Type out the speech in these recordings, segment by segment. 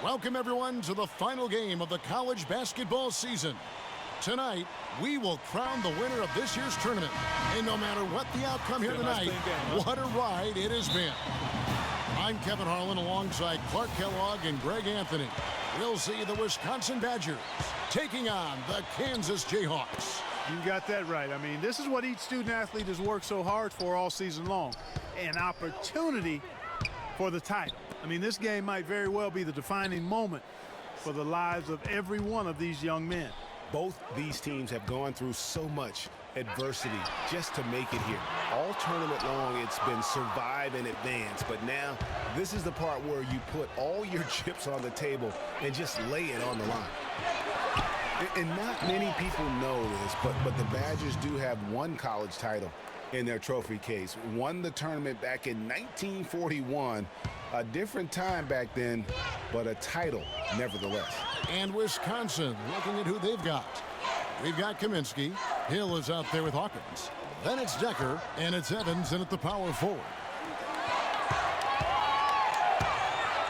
Welcome, everyone, to the final game of the college basketball season. Tonight, we will crown the winner of this year's tournament. And no matter what the outcome here tonight, what a ride it has been. I'm Kevin Harlan alongside Clark Kellogg and Greg Anthony. We'll see the Wisconsin Badgers taking on the Kansas Jayhawks. You got that right. I mean, this is what each student athlete has worked so hard for all season long. An opportunity for the title. I mean, this game might very well be the defining moment for the lives of every one of these young men. Both these teams have gone through so much adversity just to make it here. All tournament long, it's been survive and advance. But now, this is the part where you put all your chips on the table and just lay it on the line. And not many people know this, but the Badgers do have one college title in their trophy case. Won the tournament back in 1941. A different time back then, but a title nevertheless. And Wisconsin looking at who they've got. We've got Kaminsky. Hill is out there with Hawkins. Then it's Decker, and it's Evans in at the power forward.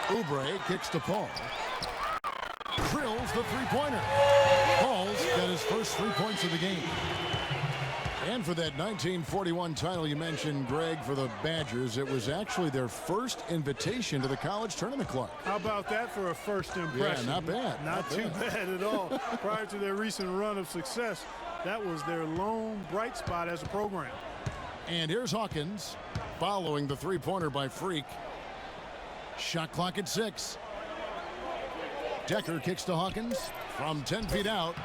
Oubre kicks to Paul. Drills the three-pointer. Paul's got his first 3 points of the game. And for that 1941 title you mentioned, Greg, for the Badgers, it was actually their first invitation to the college tournament, Clark. How about that for a first impression? Yeah, not bad. Not too bad at all. Prior to their recent run of success, that was their lone bright spot as a program. And here's Hawkins following the three-pointer by Freak. Shot clock at 6. Decker kicks to Hawkins from 10 feet out.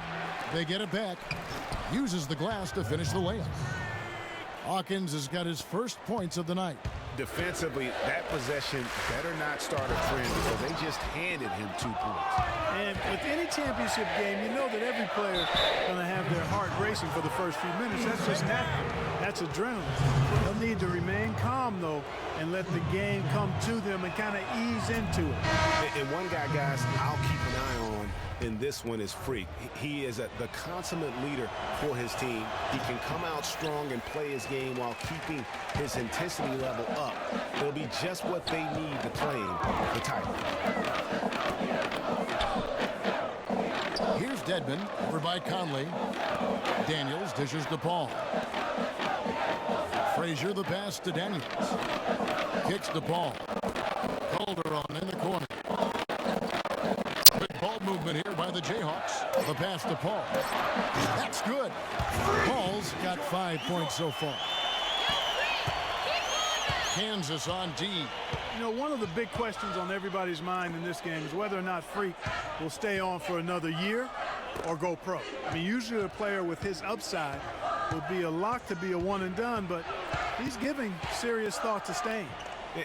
They get it back. Uses the glass to finish the layup. Hawkins has got his first points of the night. Defensively, that possession better not start a trend because they just handed him 2 points. And with any championship game, you know that every player is going to have their heart racing for the first few minutes. That's just natural. That's adrenaline. They'll need to remain calm, though, and let the game come to them and kind of ease into it. And one guy, guys, I'll keep an eye on in this one is Freak. He is the consummate leader for his team. He can come out strong and play his game while keeping his intensity level up. It'll be just what they need to claim the title. Here's Dedman over by Conley. Daniels dishes to Paul. Frazier the pass to Daniels. Kicks to Paul. Calderon in the corner. Good ball movement here by the Jayhawks. The pass to Paul. That's good. Paul's got 5 points so far. Kansas on D. You know, one of the big questions on everybody's mind in this game is whether or not Freak will stay on for another year or go pro. I mean, usually a player with his upside would be a lock to be a one and done, but he's giving serious thought to staying.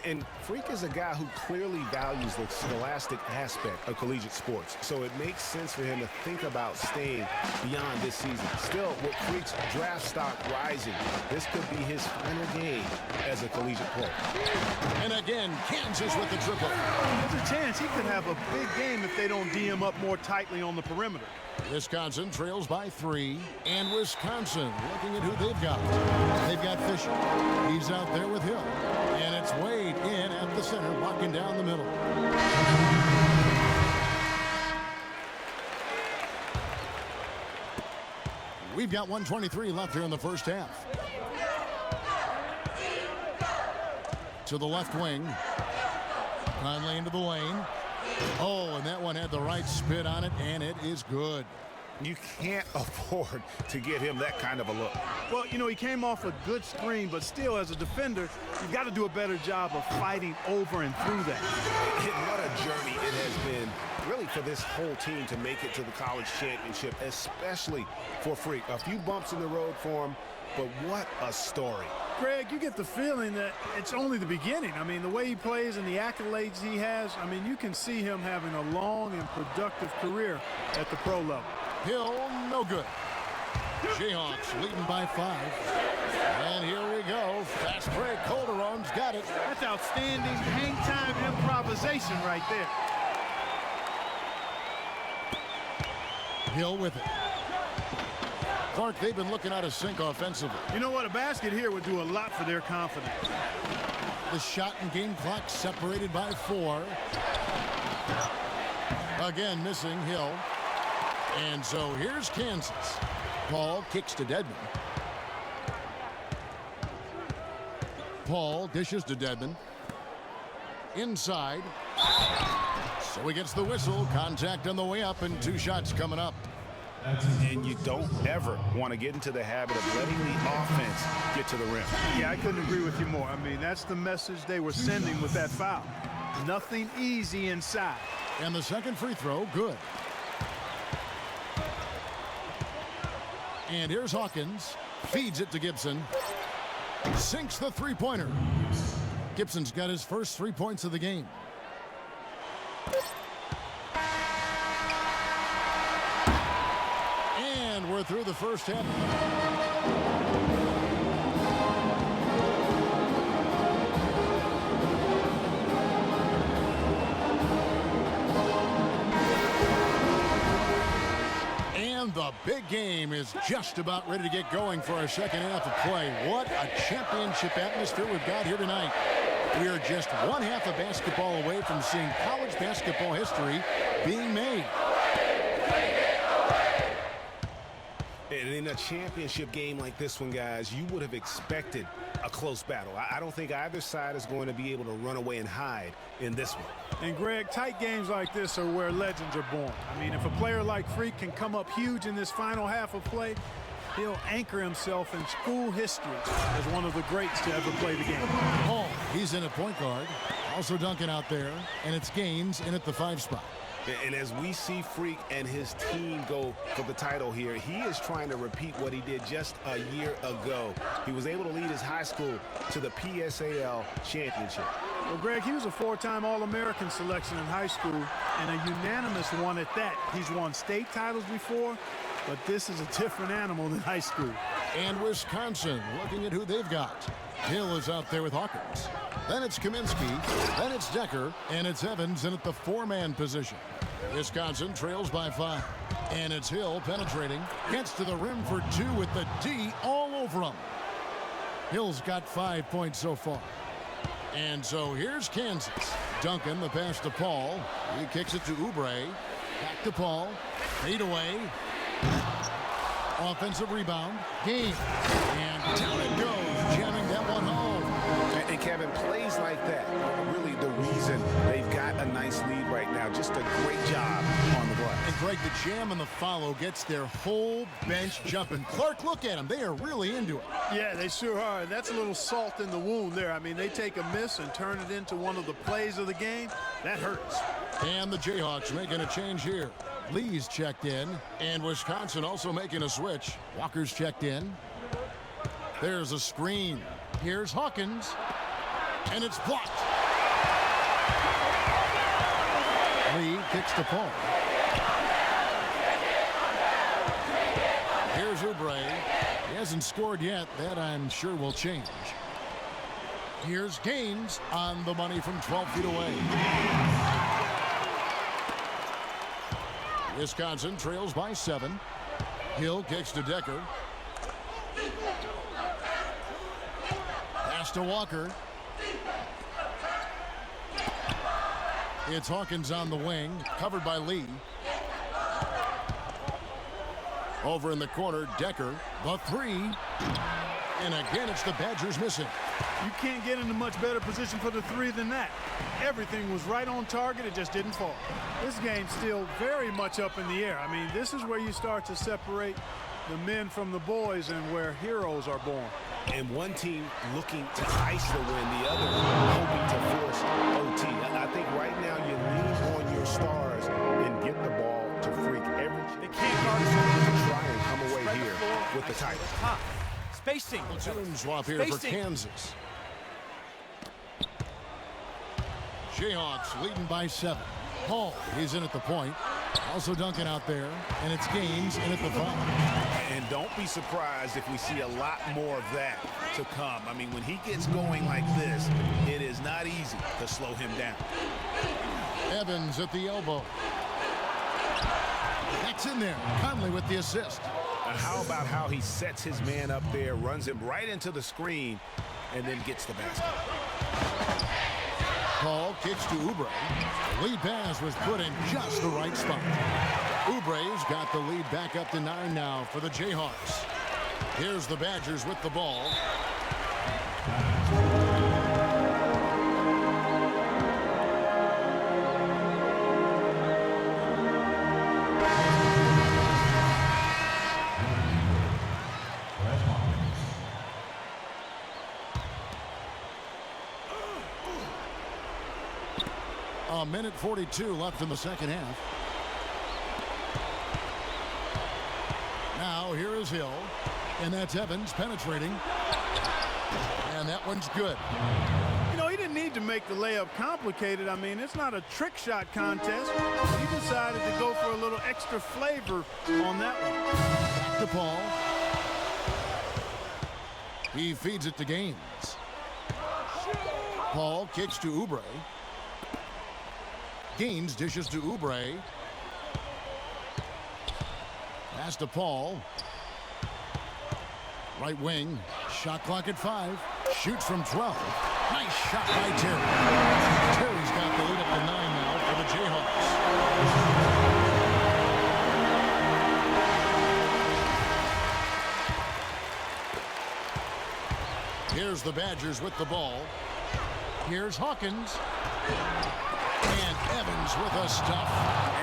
And Freak is a guy who clearly values the scholastic aspect of collegiate sports. So it makes sense for him to think about staying beyond this season. Still, with Freak's draft stock rising, this could be his final game as a collegiate player. And again, Kansas with the triple. There's a chance he could have a big game if they don't D him up more tightly on the perimeter. Wisconsin trails by 3, and Wisconsin looking at who they've got. They've got Fisher. He's out there with Hill. And it's Wade in at the center, walking down the middle. We've got 1:23 left here in the first half. To the left wing. Conley into the lane. Oh, and that one had the right spin on it, and it is good. You can't afford to get him that kind of a look. Well, you know, he came off a good screen, but still, as a defender, you've got to do a better job of fighting over and through that. And what a journey it has been, really, for this whole team to make it to the college championship, especially for Freak. A few bumps in the road for him, but what a story. Greg, you get the feeling that it's only the beginning. I mean, the way he plays and the accolades he has, I mean, you can see him having a long and productive career at the pro level. Hill, no good. Jayhawks leading by 5. And here we go. Fast Craig Calderon's got it. That's outstanding hang-time improvisation right there. Hill with it. Clark, they've been looking out of sync offensively. You know what? A basket here would do a lot for their confidence. The shot and game clock separated by 4. Again, missing Hill. And so here's Kansas. Paul kicks to Dedmon. Paul dishes to Dedmon. Inside. So he gets the whistle. Contact on the way up and 2 shots coming up. And you don't ever want to get into the habit of letting the offense get to the rim. Yeah, I couldn't agree with you more. I mean, that's the message they were sending with that foul. Nothing easy inside. And the second free throw, good. And here's Hawkins. Feeds it to Gibson. Sinks the three-pointer. Gibson's got his first 3 points of the game. And we're through the first half. And the big game is just about ready to get going for our second half of play. What a championship atmosphere we've got here tonight. We are just one half of basketball away from seeing college basketball history being made. And in a championship game like this one, guys, you would have expected a close battle. I don't think either side is going to be able to run away and hide in this one. And Greg, tight games like this are where legends are born. I mean, if a player like Freak can come up huge in this final half of play, he'll anchor himself in school history as one of the greats to ever play the game. Oh, he's in at point guard. Also Duncan out there, and it's Gaines in at the 5 spot. And as we see Freak and his team go for the title here, he is trying to repeat what he did just a year ago. He was able to lead his high school to the PSAL championship. Well, Greg, he was a 4-time All-American selection in high school and a unanimous one at that. He's won state titles before, but this is a different animal than high school. And Wisconsin looking at who they've got. Hill is out there with Hawkins. Then it's Kaminsky. Then it's Decker. And it's Evans in at the 4-man position. Wisconsin trails by 5. And it's Hill penetrating. Gets to the rim for 2 with the D all over him. Hill's got 5 points so far. And so here's Kansas. Duncan, the pass to Paul. He kicks it to Oubre. Back to Paul. Fade away. Offensive rebound. Game. And down it goes. Jamming that one home. And Kevin, plays like that are really the reason they've got a nice lead right now. Just a great job on the glass. And Greg, the jam and the follow gets their whole bench jumping. Clark, look at them. They are really into it. Yeah, they sure are. That's a little salt in the wound there. I mean, they take a miss and turn it into one of the plays of the game. That hurts. And the Jayhawks making a change here. Lee's checked in. And Wisconsin also making a switch. Walker's checked in. There's a screen. Here's Hawkins. And it's blocked. Lee kicks to Paul. Here's Oubre. He hasn't scored yet. That, I'm sure, will change. Here's Gaines on the money from 12 feet away. Wisconsin trails by 7. Hill kicks to Decker. Pass to Walker. It's Hawkins on the wing, covered by Lee. Over in the corner, Decker, the 3. And again, it's the Badgers missing. You can't get into much better position for the 3 than that. Everything was right on target. It just didn't fall. This game's still very much up in the air. I mean, this is where you start to separate the men from the boys and where heroes are born. And one team looking to ice the win, the other hoping to force OT. I think right now you lean on your stars and get the ball to Freak. They can't guard to try and come away here with the title. Spacing. Platoon swap here for Kansas. Jayhawks leading by 7. Paul, he's in at the point. Also dunking out there, and it's Gaines in at the 5. And don't be surprised if we see a lot more of that to come. I mean, when he gets going like this, it is not easy to slow him down. Evans at the elbow. That's in there. Conley with the assist. How about how he sets his man up there, runs him right into the screen, and then gets the basket. Paul kicks to Oubre. The lead pass was put in just the right spot. Oubre's got the lead back up to 9 now for the Jayhawks. Here's the Badgers with the ball. A minute 42 left in the second half. Now here is Hill, and that's Evans penetrating, and that one's good. You know, he didn't need to make the layup complicated. I mean, it's not a trick shot contest. He decided to go for a little extra flavor on that one. Back to Paul. He feeds it to Gaines. Paul kicks to Oubre. Gaines dishes to Oubre. Pass to Paul. Right wing. Shot clock at 5. Shoots from 12. Nice shot by Terry. Terry's got the lead up to 9 now for the Jayhawks. Here's the Badgers with the ball. Here's Hawkins. And Evans with a stuff.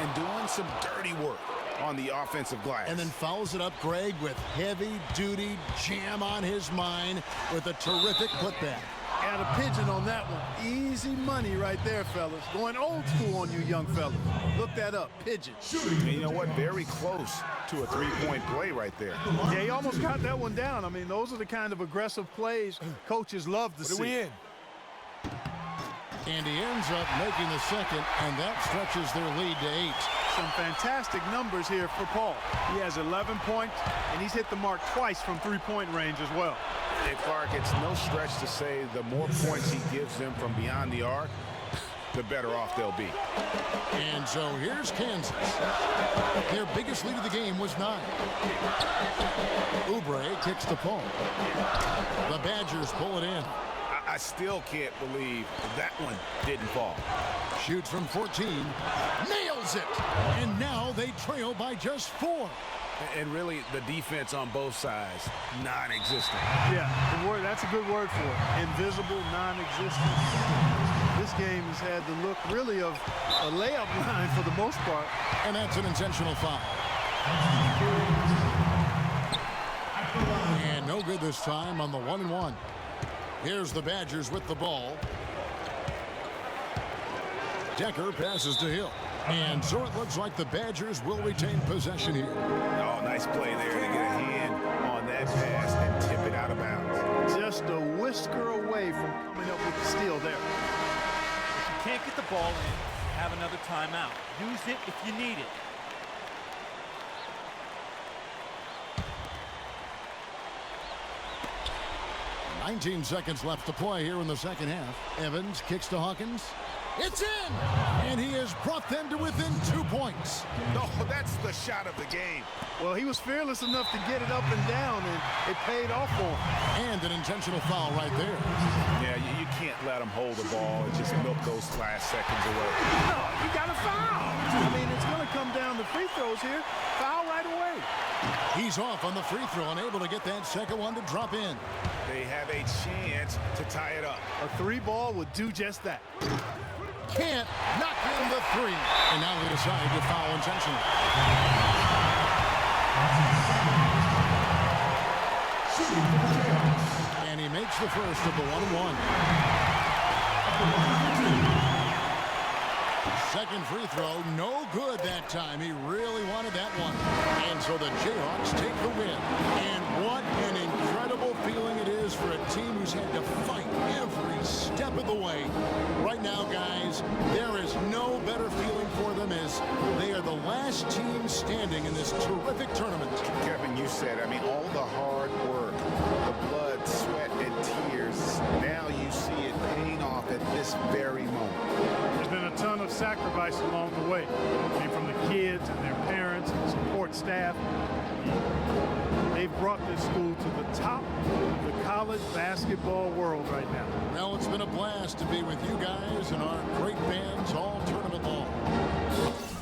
And doing some dirty work on the offensive glass. And then fouls it up, Greg, with heavy-duty jam on his mind with a terrific putback. Got a pigeon on that one. Easy money right there, fellas. Going old school on you young fellas. Look that up, pigeon. And you know what? Very close to a three-point play right there. Yeah, he almost got that one down. I mean, those are the kind of aggressive plays coaches love to see. What are we in? And he ends up making the second, and that stretches their lead to 8. Some fantastic numbers here for Paul. He has 11 points, and he's hit the mark twice from three-point range as well. And Clark, it's no stretch to say the more points he gives them from beyond the arc, the better off they'll be. And so here's Kansas. Their biggest lead of the game was 9. Oubre kicks to Paul. The Badgers pull it in. I still can't believe that one didn't fall. Shoots from 14. Nails it. And now they trail by just 4. And really, the defense on both sides, non-existent. Yeah, that's a good word for it. Invisible, non-existent. This game has had the look, really, of a layup line for the most part. And that's an intentional foul. And no good this time on the 1-and-1. Here's the Badgers with the ball. Decker passes to Hill. And so it looks like the Badgers will retain possession here. Oh, nice play there to get a hand on that pass and tip it out of bounds. Just a whisker away from coming up with the steal there. If you can't get the ball in, have another timeout. Use it if you need it. "19 seconds left to play here in the second half. Evans kicks to Hawkins. It's in! And he has brought them to within 2 points. No, that's the shot of the game. Well, he was fearless enough to get it up and down, and it paid off for him. And an intentional foul right there. Yeah, you can't let him hold the ball and just milk those last seconds away. No, you got to foul. I mean, it's going to come down to free throws here. Foul right away. He's off on the free throw, unable to get that second one to drop in. They have a chance to tie it up. A 3-ball would do just that. Can't knock in the 3. And now they decide to foul intentionally. And he makes the first of the 1-and-1. Second free throw, no good that time. He really wanted that one. And so the Jayhawks take the win. And what an incredible feeling it is for a team who's had to fight every step of the way. Right now, guys, guys, there is no better feeling for them as they are the last team standing in this terrific tournament. Kevin, you said, I mean, all the hard work, the blood, sweat, and tears, now you see it paying off at this very moment. There's been a ton of sacrifice along the way. I mean, from the kids and their parents and support staff. They've brought this school to the top of the college basketball world right now. Well, it's been a blast to be with you guys and our great fans all tournament long.